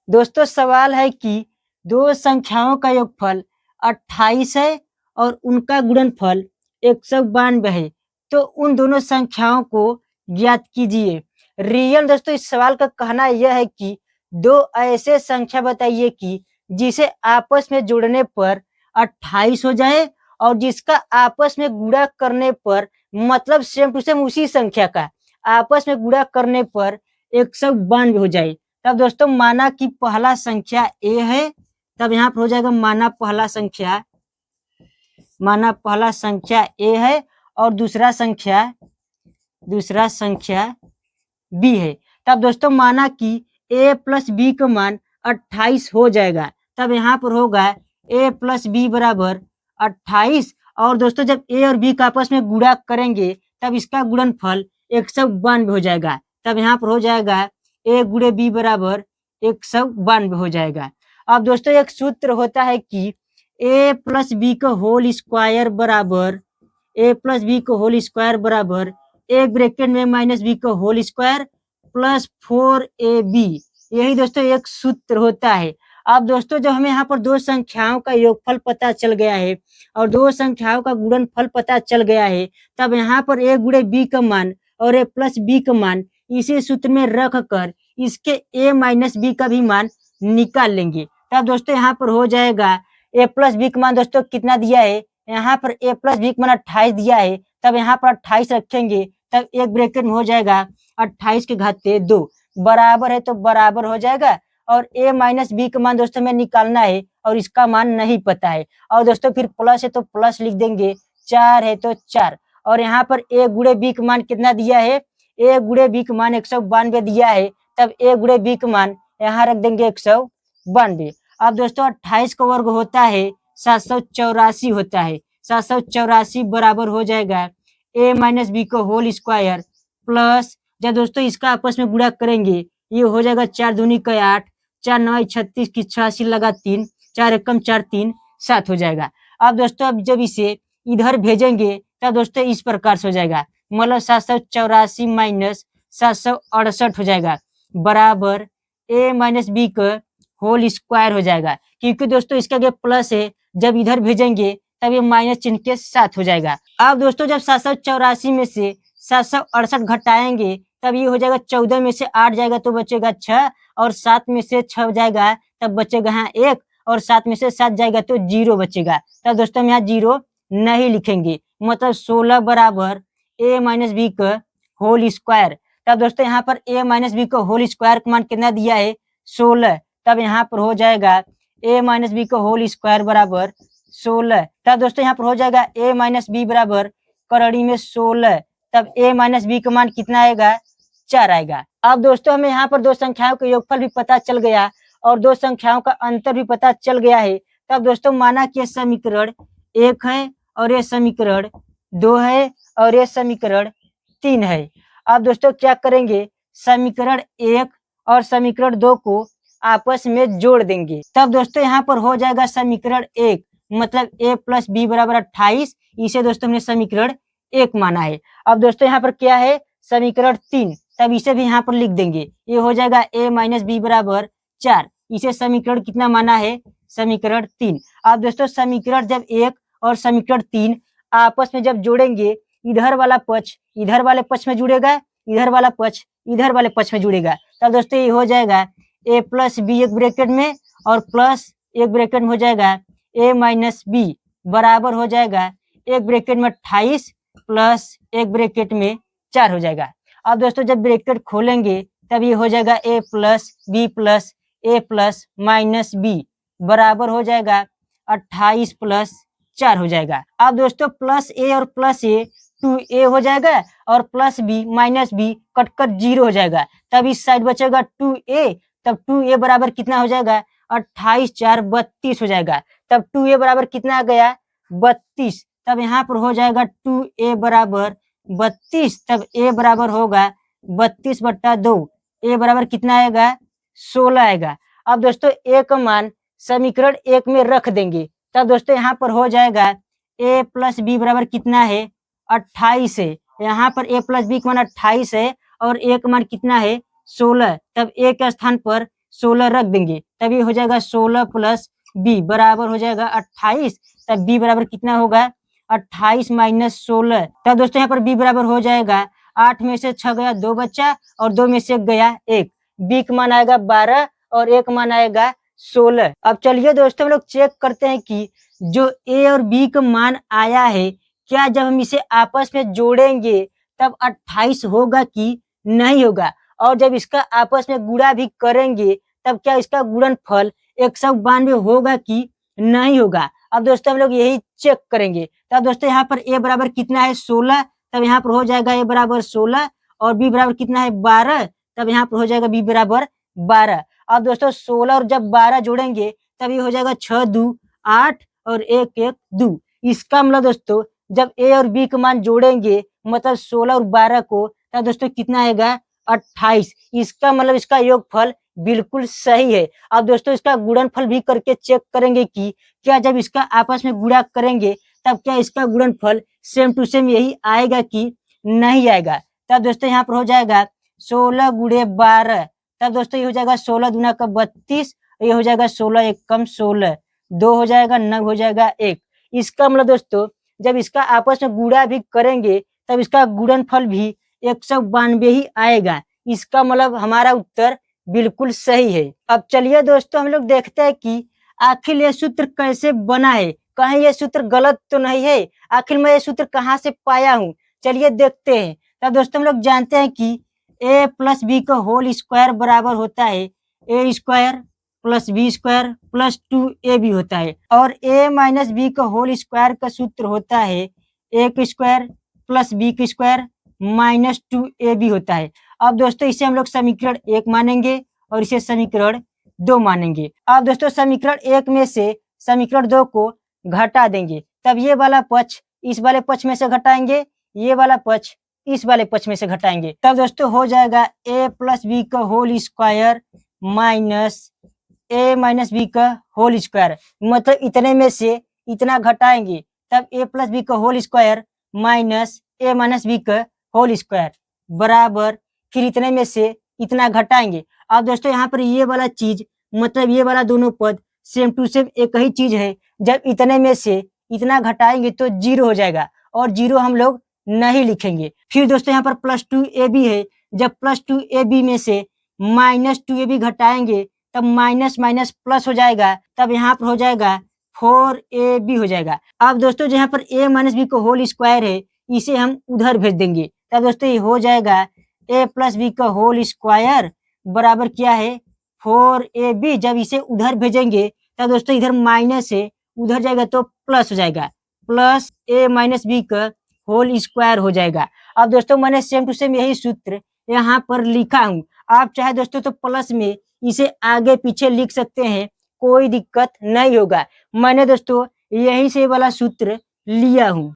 दोस्तों सवाल है कि दो संख्याओं का योगफल 28 है और उनका गुणनफल 192 है। तो उन दोनों संख्याओं को ज्ञात कीजिए। रियल दोस्तों इस सवाल का कहना यह है कि दो ऐसे संख्या बताइए कि जिसे आपस में जोड़ने पर 28 हो जाए और जिसका आपस में गुणा करने पर मतलब सेम टू सेम उसी संख्या का आपस में गुणा करने पर 192 हो जाए। तब दोस्तों माना कि पहला संख्या ए है, तब यहाँ पर हो जाएगा माना पहला संख्या ए है और दूसरा संख्या बी है। तब दोस्तों माना कि ए प्लस बी का मान 28 हो जाएगा। तब यहाँ पर होगा ए प्लस बी बराबर 28 और दोस्तों जब ए और बी का आपस में गुणा करेंगे तब इसका गुणनफल 192 हो जाएगा। तब यहाँ पर हो जाएगा ए गुणे बी बराबर 192 हो जाएगा। अब दोस्तों एक सूत्र होता है कि ए प्लस बी का होल स्क्वायर बराबर ए ब्रैकेट में माइनस बी का होल स्क्वायर प्लस 4ab। यही दोस्तों एक सूत्र होता है। अब दोस्तों जब हमें यहाँ पर दो संख्याओं का योगफल पता चल गया है और दो संख्याओं का गुणनफल पता चल गया है, तब यहाँ पर ए गुणे बी का मान और ए प्लस बी का मान इसी सूत्र में रख कर इसके ए माइनस बी का भी मान निकाल लेंगे। तब दोस्तों यहाँ पर हो जाएगा ए प्लस बी का मान दोस्तों कितना दिया है, यहाँ पर ए प्लस बी का मान 28 दिया है। तब यहाँ पर 28 रखेंगे तब एक ब्रैकेट में हो जाएगा 28 के घाते 2 बराबर है तो बराबर हो जाएगा। और ए माइनस बी का मान दोस्तों में निकालना है और इसका मान नहीं पता है। और दोस्तों फिर प्लस है तो प्लस लिख देंगे, 4 है तो 4। और यहाँ पर ए गुणे बी का मान कितना दिया है, ए गुणे बी का मान 192 दिया है। तब ए गुणे बी का मान यहाँ रख देंगे 192। अब दोस्तों 28 का वर्ग होता है 784 होता है। 784 बराबर हो जाएगा ए माइनस बी का होल स्क्वायर प्लस जब दोस्तों इसका आपस में गुणा करेंगे ये हो जाएगा 4 दूनी का 8, 4 9 36 की 86 लगा 3, 4 एकम 4 3 7 हो जाएगा। अब दोस्तों अब जब इसे इधर भेजेंगे तब दोस्तों इस प्रकार से हो जाएगा, मतलब 784 माइनस 768 हो जाएगा बराबर ए माइनस बी का होल स्क्वायर हो जाएगा। क्योंकि दोस्तों इसका जो प्लस है जब इधर भेजेंगे तब ये माइनस चिन्ह के साथ हो जाएगा। अब दोस्तों जब 784 में से 768 घटाएंगे तब ये हो जाएगा 14 में से 8 जाएगा तो बचेगा 6 और 7 में से 6 जाएगा तब बचेगा यहाँ 1 और 7 में से 7 जाएगा तो 0 बचेगा। तब दोस्तों हम यहाँ 0 नहीं लिखेंगे, मतलब 16 बराबर ए माइनस बी का होल स्क्वायर। तब दोस्तों यहाँ पर ए माइनस बी का होल स्क्वायर का मान कितना दिया है, 16। तब यहाँ पर हो जाएगा ए माइनस बी का होल स्क्वायर बराबर 16। तब दोस्तों यहाँ पर हो जाएगा ए माइनस बी बराबर करड़ी में 16। तब ए माइनस बी का मान कितना आएगा, 4 आएगा। अब दोस्तों हमें यहाँ पर दो संख्याओं का योगफल भी पता चल गया और दो संख्याओं का अंतर भी पता चल गया है। तब दोस्तों माना कि समीकरण 1 है और ये समीकरण 2 है और ये समीकरण 3 है। अब दोस्तों क्या करेंगे, समीकरण 1 और समीकरण 2 को आपस में जोड़ देंगे। तब दोस्तों यहाँ पर हो जाएगा समीकरण 1 मतलब ए प्लस बी बराबर 28। इसे दोस्तों हमने समीकरण 1 माना है। अब दोस्तों यहाँ पर क्या है, समीकरण 3, तब इसे भी यहाँ पर लिख देंगे। ये हो जाएगा ए माइनस बी बराबर 4। इसे समीकरण कितना माना है, समीकरण 3। अब दोस्तों समीकरण जब 1 और समीकरण 3 आपस में जब जोड़ेंगे, इधर वाला पक्ष इधर वाले पक्ष में जुड़ेगा, इधर वाला पक्ष इधर वाले पक्ष में जुड़ेगा। तब दोस्तों ये हो जाएगा ए प्लस बी एक ब्रैकेट में और प्लस एक ब्रैकेट में हो जाएगा ए माइनस बी बराबर हो जाएगा एक ब्रैकेट में 28 प्लस एक ब्रैकेट में 4 हो जाएगा। अब दोस्तों जब ब्रैकेट खोलेंगे तब ये हो जाएगा ए प्लस बी प्लस ए प्लस माइनस बी बराबर हो जाएगा 28 प्लस 4 हो जाएगा। अब दोस्तों प्लस ए और प्लस ए 2a हो जाएगा और प्लस बी माइनस बी कटकर 0 हो जाएगा। तब इस साइड बचेगा 2a। तब 2a बराबर कितना हो जाएगा, 28 4 32 हो जाएगा। तब 2a बराबर कितना आ गया, 32। तब यहाँ पर हो जाएगा 2a बराबर 32। तब a बराबर होगा 32 बट्टा 2। a बराबर कितना आएगा, 16 आएगा। अब दोस्तों a का मान समीकरण 1 में रख देंगे। तब दोस्तों यहाँ पर हो जाएगा a प्लस बी बराबर कितना है, 28 है। यहाँ पर a प्लस बी का मान 28 है और a का मान कितना है, 16। तब a के स्थान पर 16 रख देंगे, तब ये हो जाएगा 16 प्लस बी बराबर हो जाएगा 28। तब बी बराबर कितना होगा 28 माइनस 16। तब दोस्तों यहाँ पर बी बराबर हो जाएगा 8 में से 6 गया 2 बच्चा और 2 में से 1 गया 1। बी का मान आएगा 12 और ए का मान आएगा 16। अब चलिए दोस्तों हम लोग चेक करते हैं कि जो ए और बी का मान आया है, क्या जब हम इसे आपस में जोड़ेंगे तब 28 होगा कि नहीं होगा, और जब इसका आपस में गुणा भी करेंगे तब क्या इसका गुणनफल 192 होगा कि नहीं होगा। अब दोस्तों हम लोग यही चेक करेंगे। तब दोस्तों यहाँ पर ए बराबर कितना है 16, तब यहाँ पर हो जाएगा ए बराबर 16 और बी बराबर कितना है 12, तब यहाँ पर हो जाएगा बी बराबर 12। अब दोस्तों 16 और जब 12 जोड़ेंगे तब ये हो जाएगा 6 2 8 और 1 1 2। इसका मतलब दोस्तों जब ए और बी का मान जोड़ेंगे मतलब 16 और 12 को, तब दोस्तों कितना आएगा 28। इसका मतलब इसका योगफल बिल्कुल सही है। अब दोस्तों इसका गुणनफल भी करके चेक करेंगे कि क्या जब इसका आपस में गुणा करेंगे तब क्या इसका गुणनफल सेम टू सेम यही आएगा कि नहीं आएगा। तब दोस्तों यहाँ पर हो जाएगा 16 गुणे 12, तब दोस्तों ये हो जाएगा 16 दूना का 32, ये हो जाएगा 16 एक कम 16, 2 हो जाएगा 9 हो जाएगा 1। इसका मतलब दोस्तों जब इसका आपस में गुणा भी करेंगे तब इसका गुणनफल भी 192 ही आएगा। इसका मतलब हमारा उत्तर बिल्कुल सही है। अब चलिए दोस्तों हम लोग देखते हैं कि आखिर ये सूत्र कैसे बना है, कहीं ये सूत्र गलत तो नहीं है, आखिर मैं ये सूत्र कहाँ से पाया हूँ, चलिए देखते हैं। तब दोस्तों हम लोग जानते हैं कि a प्लस बी का होल स्क्वायर बराबर होता है A square plus B square plus 2ab होता है, और a माइनस बी का होल स्क्वायर का सूत्र होता है ए स्क्वायर प्लस बी का स्क्वायर माइनस 2ab होता है। अब दोस्तों इसे हम लोग समीकरण 1 मानेंगे और इसे समीकरण 2 मानेंगे। अब दोस्तों समीकरण 1 में से समीकरण 2 को घटा देंगे, तब ये वाला पक्ष इस वाले पक्ष में से घटाएंगे, ये वाला पक्ष इस वाले पक्ष में से घटाएंगे, तब दोस्तों हो जाएगा a प्लस बी का होल स्क्वायर माइनस ए माइनस बी का होल स्क्वायर, मतलब इतने में से इतना घटाएंगे तब a प्लस बी का होल स्क्वायर माइनस ए माइनस बी का होल स्क्वायर बराबर फिर इतने में से इतना घटाएंगे। अब दोस्तों यहाँ पर ये वाला चीज मतलब ये वाला दोनों पद सेम टू सेम एक ही चीज है, जब इतने में से इतना घटाएंगे तो 0 हो जाएगा और 0 हम लोग नहीं लिखेंगे। फिर दोस्तों यहाँ पर प्लस 2ab है, जब प्लस 2ab में से माइनस 2ab घटाएंगे तब माइनस माइनस प्लस हो जाएगा, तब यहाँ पर हो जाएगा 4ab हो जाएगा। अब दोस्तों यहाँ पर a माइनस बी का होल स्क्वायर है, इसे हम उधर भेज देंगे, तब दोस्तों ये हो जाएगा a प्लस बी का होल स्क्वायर बराबर क्या है 4ab। जब इसे उधर भेजेंगे तब दोस्तों इधर माइनस है उधर जाएगा तो प्लस हो जाएगा, प्लस a माइनस बी का होल स्क्वायर हो जाएगा। अब दोस्तों मैंने सेम टू सेम यही सूत्र यहाँ पर लिखा हूँ, आप चाहे दोस्तों तो प्लस में इसे आगे पीछे लिख सकते हैं, कोई दिक्कत नहीं होगा। मैंने दोस्तों यही से वाला सूत्र लिया हूँ।